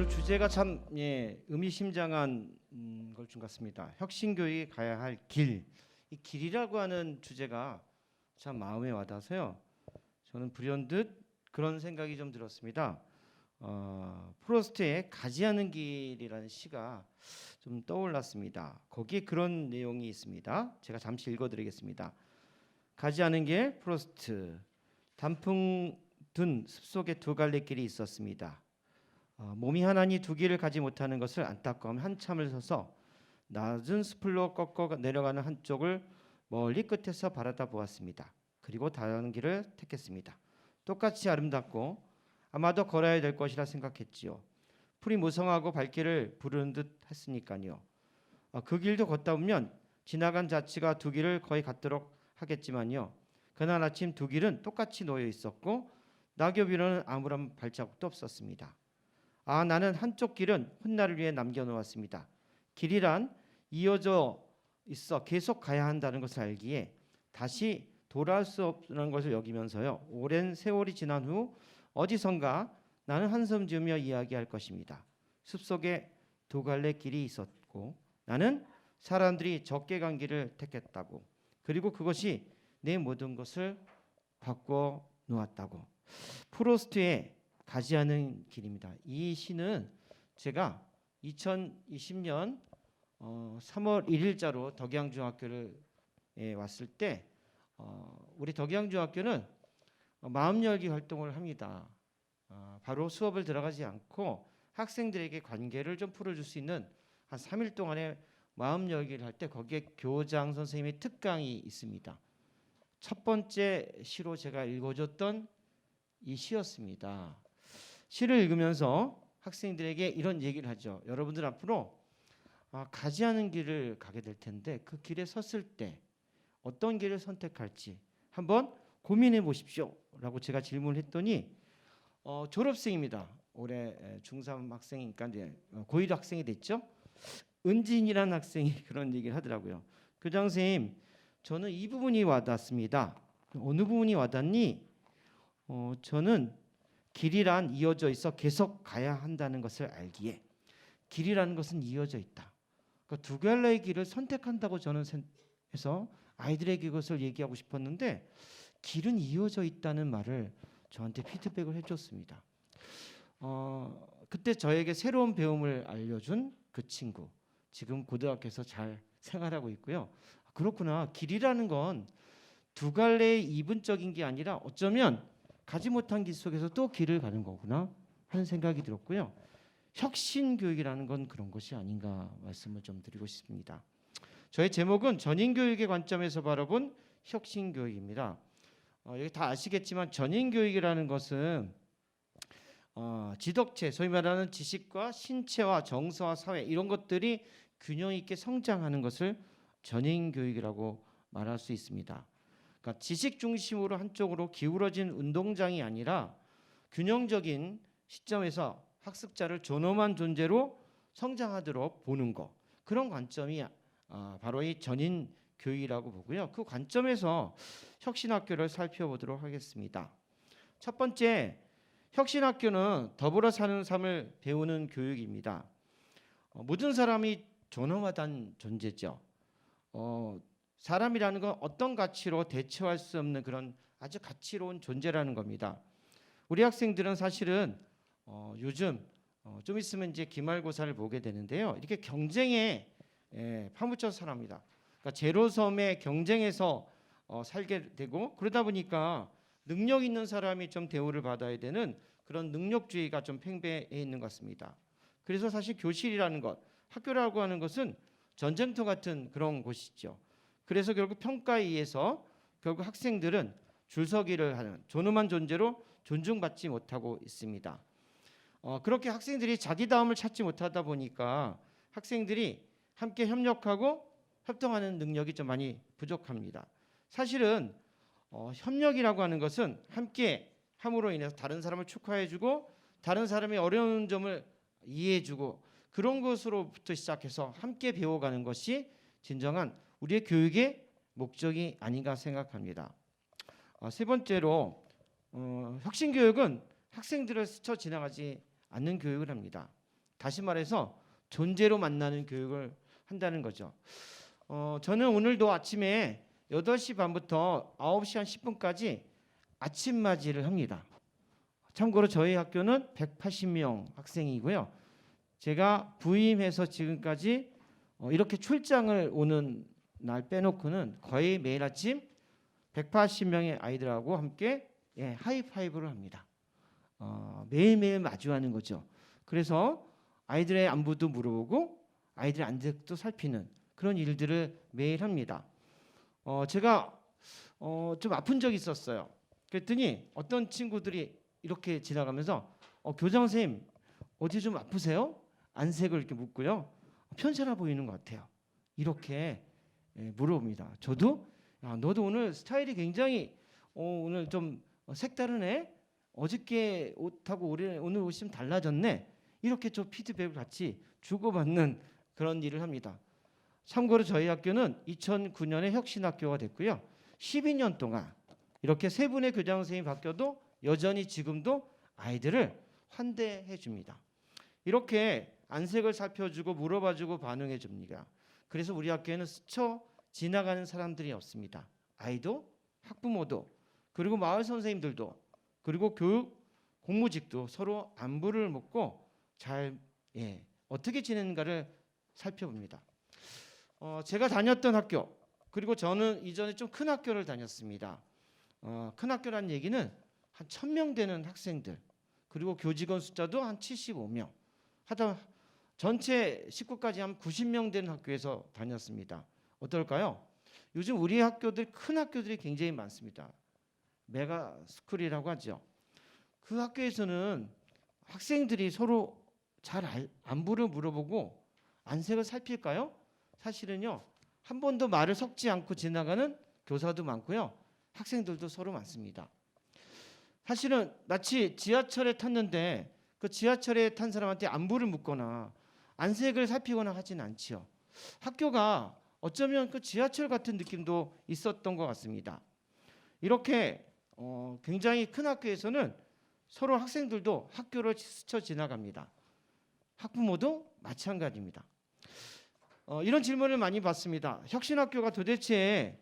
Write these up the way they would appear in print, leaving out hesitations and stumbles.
오늘 주제가 참 의미심장한 걸 준 것 같습니다. 혁신교육이 가야 할 길. 이 길이라고 하는 주제가 참 마음에 와닿아서요. 저는 불현듯 그런 생각이 좀 들었습니다. 프로스트의 가지 않은 길이라는 시가 좀 떠올랐습니다. 거기에 그런 내용이 있습니다. 제가 잠시 읽어드리겠습니다. 가지 않은 길, 프로스트. 단풍 든 숲속에 두 갈래 길이 있었습니다. 몸이 하나니 두 길을 가지 못하는 것을 안타까움 한참을 서서 낮은 숲으로 꺾어 내려가는 한쪽을 멀리 끝에서 바라다 보았습니다. 그리고 다른 길을 택했습니다. 똑같이 아름답고 아마도 걸어야 될 것이라 생각했지요. 풀이 무성하고 발길을 부르는 듯 했으니까요. 그 길도 걷다 보면 지나간 자치가 두 길을 거의 같도록 하겠지만요. 그날 아침 두 길은 똑같이 놓여 있었고 낙엽 위로는 아무런 발자국도 없었습니다. 나는 한쪽 길은 훗날을 위해 남겨놓았습니다. 길이란 이어져 있어 계속 가야 한다는 것을 알기에 다시 돌아올 수 없는 것을 여기면서요. 오랜 세월이 지난 후 어디선가 나는 한숨 지으며 이야기할 것입니다. 숲속에 두 갈래 길이 있었고 나는 사람들이 적게 간 길을 택했다고. 그리고 그것이 내 모든 것을 바꿔 놓았다고. 프로스트의 가지 않은 길입니다. 이 시는 제가 2020년 3월 1일자로 덕양중학교를 왔을 때 우리 덕양중학교는 마음 열기 활동을 합니다. 바로 수업을 들어가지 않고 학생들에게 관계를 좀 풀어줄 수 있는 한 3일 동안의 마음 열기를 할 때 거기에 교장 선생님의 특강이 있습니다. 첫 번째 시로 제가 읽어줬던 이 시였습니다. 시를 읽으면서 학생들에게 이런 얘기를 하죠. 여러분들 앞으로 가지 않은 길을 가게 될 텐데 그 길에 섰을 때 어떤 길을 선택할지 한번 고민해 보십시오 라고 제가 질문을 했더니 졸업생입니다. 올해 중3 학생이니까 이제 고1 학생이 됐죠. 은진이라는 학생이 그런 얘기를 하더라고요. 교장 선생님, 저는 이 부분이 와닿습니다. 어느 부분이 와닿니? 저는 길이란 이어져 있어 계속 가야 한다는 것을 알기에 길이라는 것은 이어져 있다. 그러니까 두 갈래의 길을 선택한다고 저는 해서 아이들에게 그것을 얘기하고 싶었는데 길은 이어져 있다는 말을 저한테 피드백을 해줬습니다. 그때 저에게 새로운 배움을 알려준 그 친구 지금 고등학교에서 잘 생활하고 있고요. 그렇구나. 길이라는 건 두 갈래의 이분적인 게 아니라 어쩌면 가지 못한 길 속에서 또 길을 가는 거구나 하는 생각이 들었고요. 혁신교육이라는 건 그런 것이 아닌가 말씀을 좀 드리고 싶습니다. 저의 제목은 전인교육의 관점에서 바라본 혁신교육입니다. 여기 다 아시겠지만 전인교육이라는 것은 지덕체, 소위 말하는 지식과 신체와 정서와 사회 이런 것들이 균형 있게 성장하는 것을 전인교육이라고 말할 수 있습니다. 그러니까 지식 중심으로 한쪽으로 기울어진 운동장이 아니라 균형적인 시점에서 학습자를 존엄한 존재로 성장하도록 보는 것, 그런 관점이 바로 이 전인 교육이라고 보고요. 그 관점에서 혁신학교를 살펴보도록 하겠습니다. 첫 번째, 혁신학교는 더불어 사는 삶을 배우는 교육입니다. 모든 사람이 존엄하다는 존재죠. 사람이라는 건 어떤 가치로 대처할 수 없는 그런 아주 가치로운 존재라는 겁니다. 우리 학생들은 사실은 요즘 좀 있으면 이제 기말고사를 보게 되는데요. 이렇게 경쟁에 파묻혀 살아갑니다. 그러니까 제로섬의 경쟁에서 살게 되고 그러다 보니까 능력 있는 사람이 좀 대우를 받아야 되는 그런 능력주의가 좀 팽배해 있는 것 같습니다. 그래서 사실 교실이라는 것, 학교라고 하는 것은 전쟁터 같은 그런 곳이죠. 그래서 결국 평가에 의해서 결국 학생들은 줄서기를 하는 존엄한 존재로 존중받지 못하고 있습니다. 그렇게 학생들이 자기다움을 찾지 못하다 보니까 학생들이 함께 협력하고 협동하는 능력이 좀 많이 부족합니다. 사실은 협력이라고 하는 것은 함께 함으로 인해서 다른 사람을 축하해주고 다른 사람의 어려운 점을 이해해주고 그런 것으로부터 시작해서 함께 배워가는 것이 진정한 우리의 교육의 목적이 아닌가 생각합니다. 세 번째로 혁신교육은 학생들을 스쳐 지나가지 않는 교육을 합니다. 다시 말해서 존재로 만나는 교육을 한다는 거죠. 저는 오늘도 아침에 8시 반부터 9시 한 10분까지 아침 맞이를 합니다. 참고로 저희 학교는 180명 학생이고요. 제가 부임해서 지금까지 이렇게 출장을 오는 날 빼놓고는 거의 매일 아침 180명의 아이들하고 함께 하이파이브를 합니다. 매일매일 마주하는 거죠. 그래서 아이들의 안부도 물어보고 아이들의 안색도 살피는 그런 일들을 매일 합니다. 제가 좀 아픈 적이 있었어요. 그랬더니 어떤 친구들이 이렇게 지나가면서 교장 선생님 어디 좀 아프세요? 안색을 이렇게 묻고요. 편찮아 보이는 것 같아요. 이렇게 물어봅니다. 저도 너도 오늘 스타일이 굉장히 오늘 좀 색다르네. 어저께 옷하고 오늘 옷이 좀 달라졌네. 이렇게 좀 피드백을 같이 주고받는 그런 일을 합니다. 참고로 저희 학교는 2009년에 혁신학교가 됐고요. 12년 동안 이렇게 세 분의 교장 선생님이 바뀌어도 여전히 지금도 아이들을 환대해 줍니다. 이렇게 안색을 살펴주고 물어봐주고 반응해 줍니다. 그래서 우리 학교에는 스쳐 지나가는 사람들이 없습니다. 아이도 학부모도 그리고 마을 선생님들도 그리고 교육 공무직도 서로 안부를 묻고 잘 어떻게 지내는가를 살펴봅니다. 제가 다녔던 학교 그리고 저는 이전에 좀 큰 학교를 다녔습니다. 큰 학교란 얘기는 한 1000명 되는 학생들 그리고 교직원 숫자도 한 75명 하다 전체 식구까지 한 90명 되는 학교에서 다녔습니다. 어떨까요? 요즘 우리 학교들 큰 학교들이 굉장히 많습니다. 메가 스쿨이라고 하죠. 그 학교에서는 학생들이 서로 잘 안부를 물어보고 안색을 살필까요? 사실은요. 한 번도 말을 섞지 않고 지나가는 교사도 많고요. 학생들도 서로 많습니다. 사실은 마치 지하철에 탔는데 그 지하철에 탄 사람한테 안부를 묻거나 안색을 살피거나 하진 않지요. 학교가 어쩌면 그 지하철 같은 느낌도 있었던 것 같습니다. 이렇게 굉장히 큰 학교에서는 서로 학생들도 학교를 스쳐 지나갑니다. 학부모도 마찬가지입니다. 이런 질문을 많이 받습니다. 혁신학교가 도대체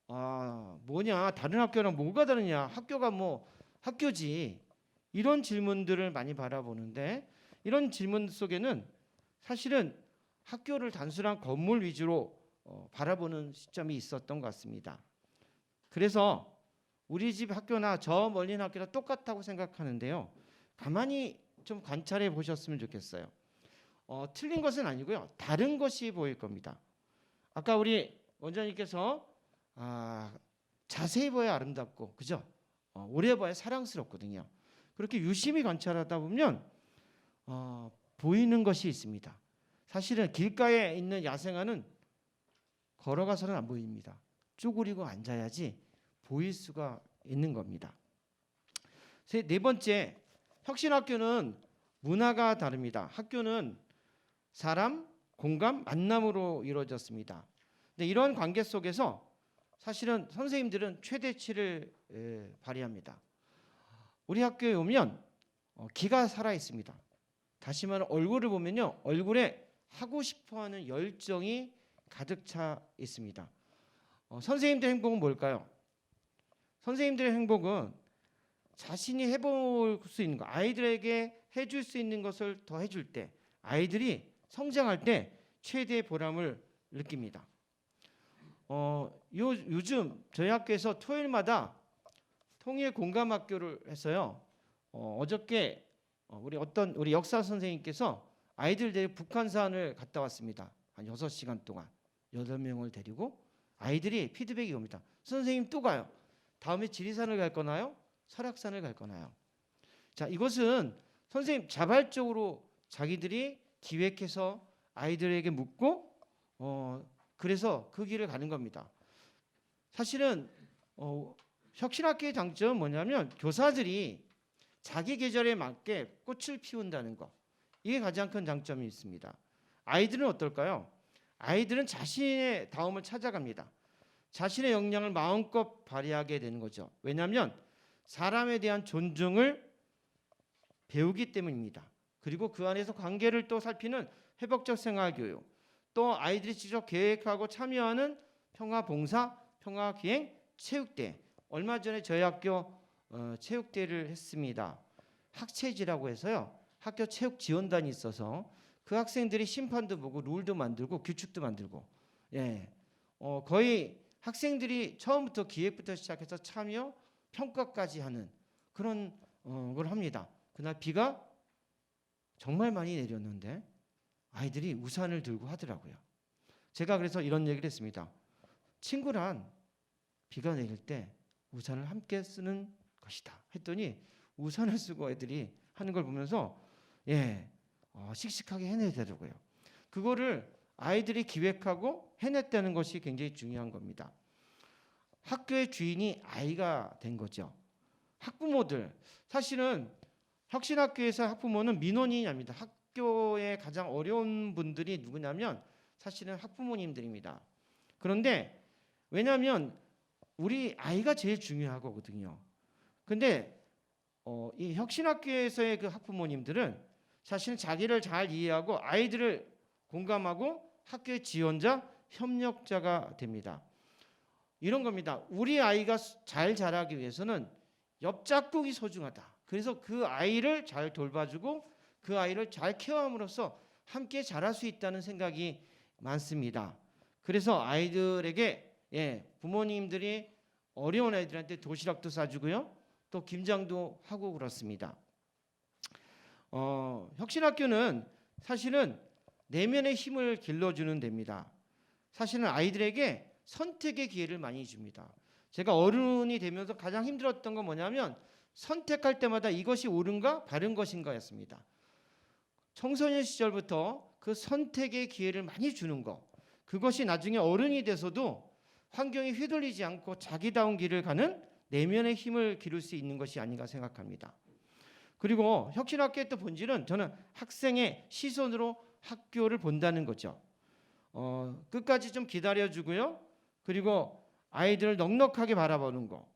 뭐냐, 다른 학교랑 뭐가 다르냐, 학교가 뭐 학교지, 이런 질문들을 많이 바라보는데 이런 질문 속에는 사실은 학교를 단순한 건물 위주로 바라보는 시점이 있었던 것 같습니다. 그래서 우리 집 학교나 저 멀리 있는 학교랑 똑같다고 생각하는데요. 가만히 좀 관찰해 보셨으면 좋겠어요. 틀린 것은 아니고요. 다른 것이 보일 겁니다. 아까 우리 원장님께서 자세히 봐야 아름답고, 그죠? 오래 봐야 사랑스럽거든요. 그렇게 유심히 관찰하다 보면 보이는 것이 있습니다. 사실은 길가에 있는 야생화는 걸어가서는 안 보입니다. 쪼그리고 앉아야지 보일 수가 있는 겁니다. 네 번째, 혁신학교는 문화가 다릅니다. 학교는 사람, 공간, 만남으로 이루어졌습니다. 근데 이런 관계 속에서 사실은 선생님들은 최대치를 발휘합니다. 우리 학교에 오면 기가 살아 있습니다. 다시 말해 얼굴을 보면요, 얼굴에 하고 싶어하는 열정이 가득 차 있습니다. 선생님들의 행복은 뭘까요? 선생님들의 행복은 자신이 해볼 수 있는 거, 아이들에게 해줄 수 있는 것을 더 해줄 때, 아이들이 성장할 때 최대의 보람을 느낍니다. 요즘 저희 학교에서 토요일마다 통일 공감 학교를 해서요. 어저께 우리 역사 선생님께서 아이들 데리고 북한산을 갔다 왔습니다. 한 6시간 동안 8명을 데리고 아이들이 피드백이 옵니다. 선생님 또 가요. 다음에 지리산을 갈 거나요? 설악산을 갈 거나요? 자, 이것은 선생님 자발적으로 자기들이 기획해서 아이들에게 묻고 그래서 그 길을 가는 겁니다. 사실은 혁신학교의 장점은 뭐냐면 교사들이 자기 계절에 맞게 꽃을 피운다는 것. 이게 가장 큰 장점이 있습니다. 아이들은 어떨까요? 아이들은 자신의 다음을 찾아갑니다. 자신의 역량을 마음껏 발휘하게 되는 거죠. 왜냐하면 사람에 대한 존중을 배우기 때문입니다. 그리고 그 안에서 관계를 또 살피는 회복적 생활교육, 또 아이들이 직접 계획하고 참여하는 평화봉사, 평화기행, 체육대. 얼마 전에 저희 학교 체육대회를 했습니다. 학체지라고 해서요. 학교 체육 지원단이 있어서 그 학생들이 심판도 보고 룰도 만들고 규칙도 만들고, 예, 거의 학생들이 처음부터 기획부터 시작해서 참여, 평가까지 하는 그런 걸 합니다. 그날 비가 정말 많이 내렸는데 아이들이 우산을 들고 하더라고요. 제가 그래서 이런 얘기를 했습니다. 친구란 비가 내릴 때 우산을 함께 쓰는 것이다 했더니 우산을 쓰고 애들이 하는 걸 보면서 씩씩하게 해내더라고요. 그거를 아이들이 기획하고 해냈다는 것이 굉장히 중요한 겁니다. 학교의 주인이 아이가 된 거죠. 학부모들, 사실은 혁신학교에서 학부모는 민원인이 아닙니다. 학교에 가장 어려운 분들이 누구냐면 사실은 학부모님들입니다. 그런데 왜냐하면 우리 아이가 제일 중요하거든요. 근데 이 혁신학교에서의 그 학부모님들은 사실은 자기를 잘 이해하고 아이들을 공감하고 학교의 지원자, 협력자가 됩니다. 이런 겁니다. 우리 아이가 잘 자라기 위해서는 옆짝꿍이 소중하다. 그래서 그 아이를 잘 돌봐주고 그 아이를 잘 케어함으로써 함께 자랄 수 있다는 생각이 많습니다. 그래서 아이들에게 부모님들이 어려운 아이들한테 도시락도 싸주고요. 또 김장도 하고 그렇습니다. 혁신학교는 사실은 내면의 힘을 길러주는 데입니다. 사실은 아이들에게 선택의 기회를 많이 줍니다. 제가 어른이 되면서 가장 힘들었던 건 뭐냐면 선택할 때마다 이것이 옳은가 바른 것인가였습니다. 청소년 시절부터 그 선택의 기회를 많이 주는 것, 그것이 나중에 어른이 돼서도 환경에 휘둘리지 않고 자기다운 길을 가는 내면의 힘을 기를 수 있는 것이 아닌가 생각합니다. 그리고 혁신학교의 또 본질은 저는 학생의 시선으로 학교를 본다는 거죠. 끝까지 좀 기다려주고요. 그리고 아이들을 넉넉하게 바라보는 거.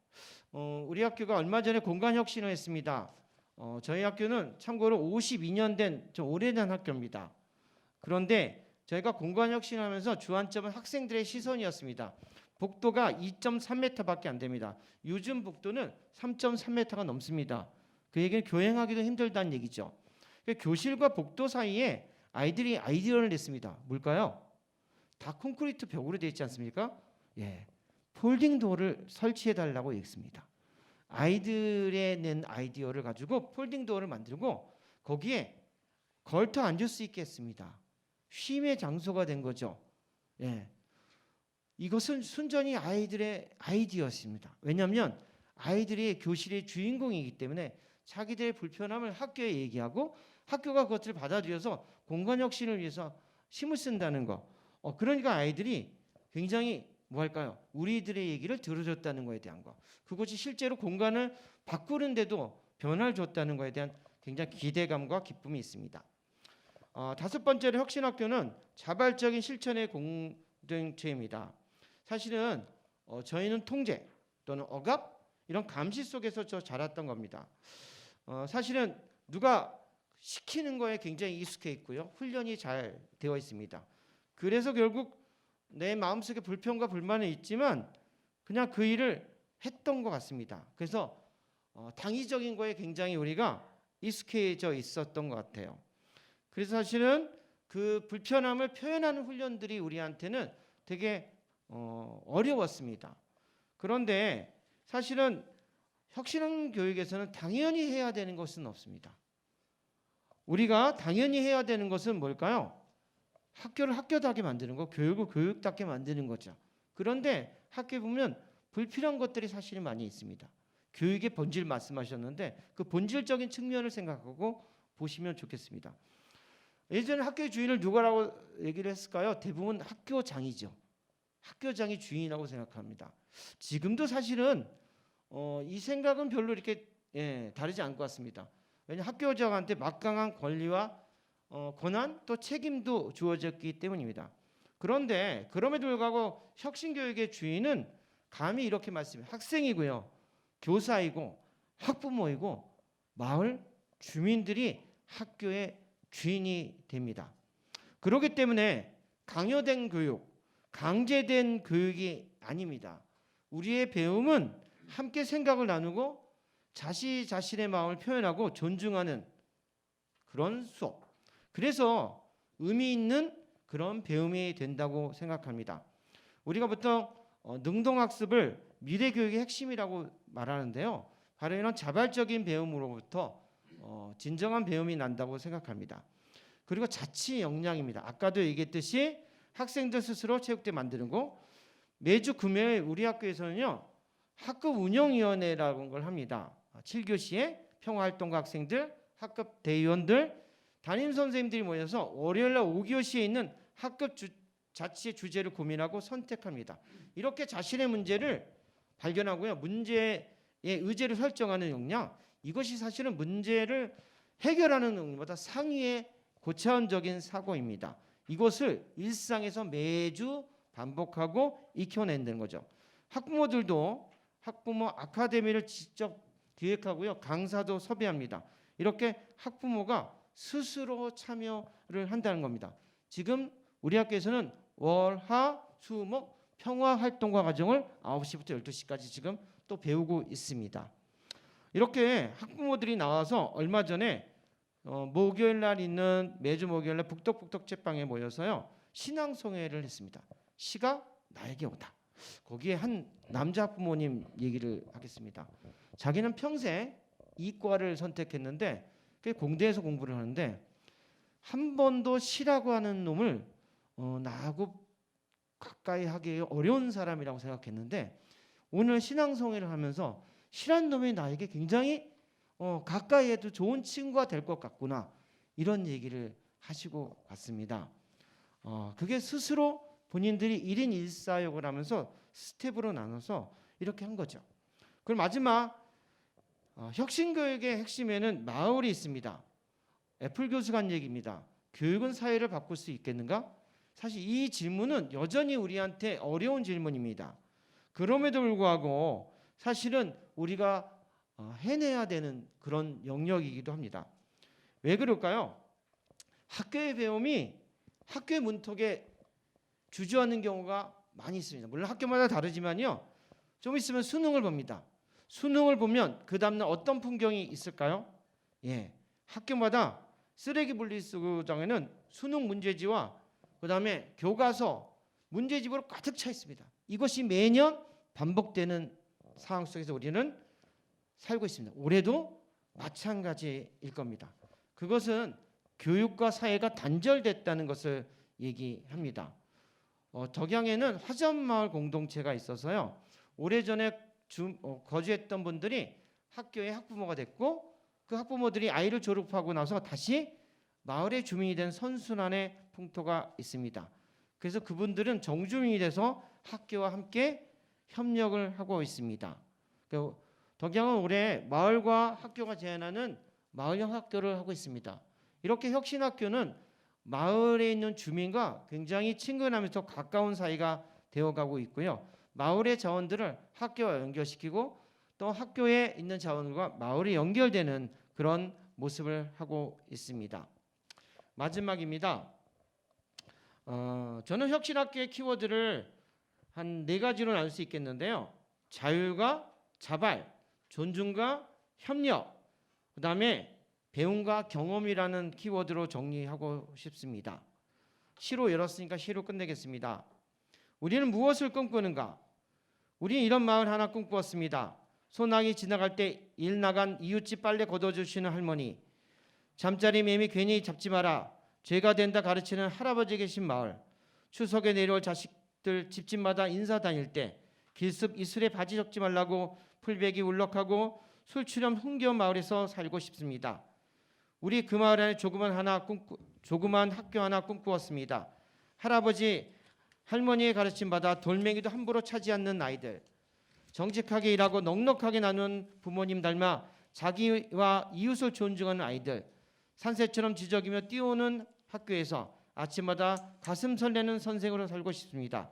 우리 학교가 얼마 전에 공간 혁신을 했습니다. 저희 학교는 참고로 52년 된 좀 오래된 학교입니다. 그런데 저희가 공간 혁신을 하면서 주안점은 학생들의 시선이었습니다. 복도가 2.3m밖에 안 됩니다. 요즘 복도는 3.3m가 넘습니다. 그 얘기는 교행하기도 힘들다는 얘기죠. 교실과 복도 사이에 아이들이 아이디어를 냈습니다. 뭘까요? 다 콘크리트 벽으로 되어 있지 않습니까? 폴딩 도어를 설치해 달라고 했습니다. 아이들의 낸 아이디어를 가지고 폴딩 도어를 만들고 거기에 걸터 앉을 수 있게 했습니다. 쉼의 장소가 된 거죠. 이것은 순전히 아이들의 아이디어였습니다. 왜냐하면 아이들이 교실의 주인공이기 때문에 자기들의 불편함을 학교에 얘기하고 학교가 그것을 받아들여서 공간 혁신을 위해서 힘을 쓴다는 거. 그러니까 아이들이 굉장히 뭐할까요? 우리들의 얘기를 들어줬다는 거에 대한 거. 그것이 실제로 공간을 바꾸는데도 변화를 줬다는 거에 대한 굉장히 기대감과 기쁨이 있습니다. 다섯 번째로 혁신학교는 자발적인 실천의 공동체입니다. 사실은 저희는 통제 또는 억압 이런 감시 속에서 자랐던 겁니다. 사실은 누가 시키는 거에 굉장히 익숙해 있고요. 훈련이 잘 되어 있습니다. 그래서 결국 내 마음속에 불평과 불만은 있지만 그냥 그 일을 했던 것 같습니다. 그래서 당위적인 거에 굉장히 우리가 익숙해져 있었던 것 같아요. 그래서 사실은 그 불편함을 표현하는 훈련들이 우리한테는 되게 어려웠습니다. 그런데 사실은 혁신 교육에서는 당연히 해야 되는 것은 없습니다. 우리가 당연히 해야 되는 것은 뭘까요? 학교를 학교답게 만드는 거, 교육을 교육답게 만드는 거죠. 그런데 학교에 보면 불필요한 것들이 사실은 많이 있습니다. 교육의 본질 말씀하셨는데 그 본질적인 측면을 생각하고 보시면 좋겠습니다. 예전에 학교의 주인을 누구라고 얘기를 했을까요? 대부분 학교장이죠. 학교장이 주인이라고 생각합니다. 지금도 사실은 이 생각은 별로 이렇게 다르지 않을 것 같습니다. 왜냐하면 학교장한테 막강한 권리와 권한 또 책임도 주어졌기 때문입니다. 그런데 그럼에도 불구하고 혁신교육의 주인은 감히 이렇게 말씀해요. 학생이고요. 교사이고 학부모이고 마을 주민들이 학교의 주인이 됩니다. 그렇기 때문에 강요된 교육, 강제된 교육이 아닙니다. 우리의 배움은 함께 생각을 나누고 자신의 마음을 표현하고 존중하는 그런 수업. 그래서 의미 있는 그런 배움이 된다고 생각합니다. 우리가 보통 능동학습을 미래교육의 핵심이라고 말하는데요. 바로 이런 자발적인 배움으로부터 진정한 배움이 난다고 생각합니다. 그리고 자치 역량입니다. 아까도 얘기했듯이 학생들 스스로 체육대 만드는 거. 매주 금요일 우리 학교에서는요. 학급 운영위원회라는 걸 합니다. 7교시에 평화활동가 학생들, 학급 대의원들, 담임선생님들이 모여서 월요일날 5교시에 있는 학급 자치의 주제를 고민하고 선택합니다. 이렇게 자신의 문제를 발견하고요. 문제의 의제를 설정하는 역량, 이것이 사실은 문제를 해결하는 능력보다 상위의 고차원적인 사고입니다. 이것을 일상에서 매주 반복하고 익혀내는 거죠. 학부모들도 학부모 아카데미를 직접 기획하고요. 강사도 섭외합니다. 이렇게 학부모가 스스로 참여를 한다는 겁니다. 지금 우리 학교에서는 월, 화, 수, 목 평화활동가 과정을 9시부터 12시까지 지금 또 배우고 있습니다. 이렇게 학부모들이 나와서 얼마 전에 목요일 날 있는 매주 목요일 날 북덕북덕 책방에 모여서요. 신앙송회를 했습니다. 시가 나에게 오다. 거기에 한 남자 학부모님 얘기를 하겠습니다. 자기는 평생 이과를 선택했는데 공대에서 공부를 하는데 한 번도 시라고 하는 놈을 나하고 가까이 하기 어려운 사람이라고 생각했는데 오늘 신앙송회를 하면서 시란 놈이 나에게 굉장히 가까이 해도 좋은 친구가 될 것 같구나 이런 얘기를 하시고 갔습니다. 그게 스스로 본인들이 1인 1사역을 하면서 스텝으로 나눠서 이렇게 한 거죠. 그리고 마지막 혁신교육의 핵심에는 마을이 있습니다. 애플 교수가 한 얘기입니다. 교육은 사회를 바꿀 수 있겠는가? 사실 이 질문은 여전히 우리한테 어려운 질문입니다. 그럼에도 불구하고 사실은 우리가 해내야 되는 그런 영역이기도 합니다. 왜 그럴까요? 학교의 배움이 학교의 문턱에 주저하는 경우가 많이 있습니다. 물론 학교마다 다르지만요. 좀 있으면 수능을 봅니다. 수능을 보면 그 다음날 어떤 풍경이 있을까요? 학교마다 쓰레기 분리수거장에는 수능 문제지와 그 다음에 교과서 문제집으로 가득 차 있습니다. 이것이 매년 반복되는 상황 속에서 우리는 살고 있습니다. 올해도 마찬가지일 겁니다. 그것은 교육과 사회가 단절됐다는 것을 얘기합니다. 덕양에는 화전마을 공동체가 있어서요. 오래전에 거주했던 분들이 학교의 학부모가 됐고 그 학부모들이 아이를 졸업하고 나서 다시 마을의 주민이 된 선순환의 풍토가 있습니다. 그래서 그분들은 정주민이 돼서 학교와 함께 협력을 하고 있습니다. 덕양은 올해 마을과 학교가 제안하는 마을형 학교를 하고 있습니다. 이렇게 혁신학교는 마을에 있는 주민과 굉장히 친근하면서 가까운 사이가 되어가고 있고요. 마을의 자원들을 학교와 연결시키고 또 학교에 있는 자원과 마을이 연결되는 그런 모습을 하고 있습니다. 마지막입니다. 저는 혁신학교의 키워드를 한 4가지로 나눌 수 있겠는데요. 자율과 자발, 존중과 협력, 그 다음에 배움과 경험이라는 키워드로 정리하고 싶습니다. 시로 열었으니까 시로 끝내겠습니다. 우리는 무엇을 꿈꾸는가? 우리는 이런 마을 하나 꿈꾸었습니다. 소나기 지나갈 때 일 나간 이웃집 빨래 걷어주시는 할머니, 잠자리 매미 괜히 잡지 마라, 죄가 된다 가르치는 할아버지 계신 마을, 추석에 내려올 자식들 집집마다 인사 다닐 때 길습 이슬에 바지 적지 말라고 풀베기 울럭하고 술취럼 흥겨운 마을에서 살고 싶습니다. 우리 그 마을 안에 조그만 학교 하나 꿈꾸었습니다. 할아버지 할머니의 가르침 받아 돌멩이도 함부로 차지 않는 아이들, 정직하게 일하고 넉넉하게 나눈 부모님 닮아 자기와 이웃을 존중하는 아이들, 산새처럼 지저귀며 뛰어오는 학교에서 아침마다 가슴 설레는 선생으로 살고 싶습니다.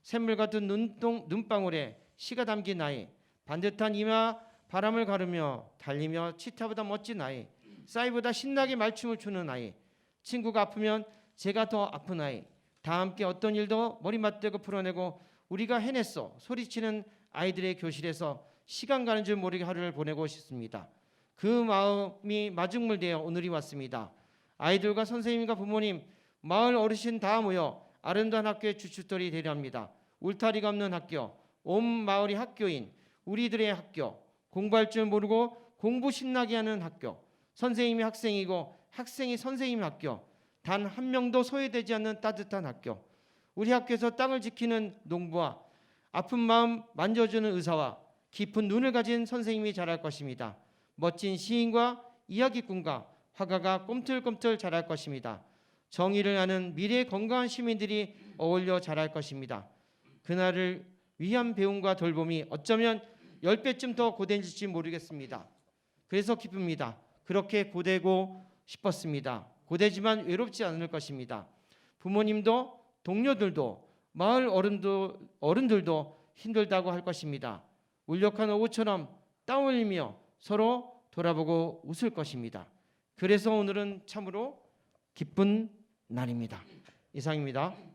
샘물 같은 눈방울에 시가 담긴 아이, 반듯한 이마 바람을 가르며 달리며 치타보다 멋진 아이, 싸이보다 신나게 말춤을 추는 아이, 친구가 아프면 제가 더 아픈 아이, 다 함께 어떤 일도 머리 맞대고 풀어내고 우리가 해냈어 소리치는 아이들의 교실에서 시간 가는 줄 모르게 하루를 보내고 싶습니다. 그 마음이 마중물되어 오늘이 왔습니다. 아이들과 선생님과 부모님, 마을 어르신 다 모여 아름다운 학교의 주춧돌이 되려 합니다. 울타리가 없는 학교, 온 마을이 학교인 우리들의 학교, 공부할 줄 모르고 공부 신나게 하는 학교, 선생님이 학생이고 학생이 선생님 학교, 단 한 명도 소외되지 않는 따뜻한 학교, 우리 학교에서 땅을 지키는 농부와 아픈 마음 만져주는 의사와 깊은 눈을 가진 선생님이 자랄 것입니다. 멋진 시인과 이야기꾼과 화가가 꿈틀꿈틀 자랄 것입니다. 정의를 아는 미래의 건강한 시민들이 어울려 자랄 것입니다. 그날을 위한 배움과 돌봄이 어쩌면 10배쯤 더 고된질지 모르겠습니다. 그래서 기쁩니다. 그렇게 고되고 싶었습니다. 고되지만 외롭지 않을 것입니다. 부모님도 동료들도 마을 어른들도 힘들다고 할 것입니다. 울력한 오후처럼 땀 흘리며 서로 돌아보고 웃을 것입니다. 그래서 오늘은 참으로 기쁜 날입니다. 이상입니다.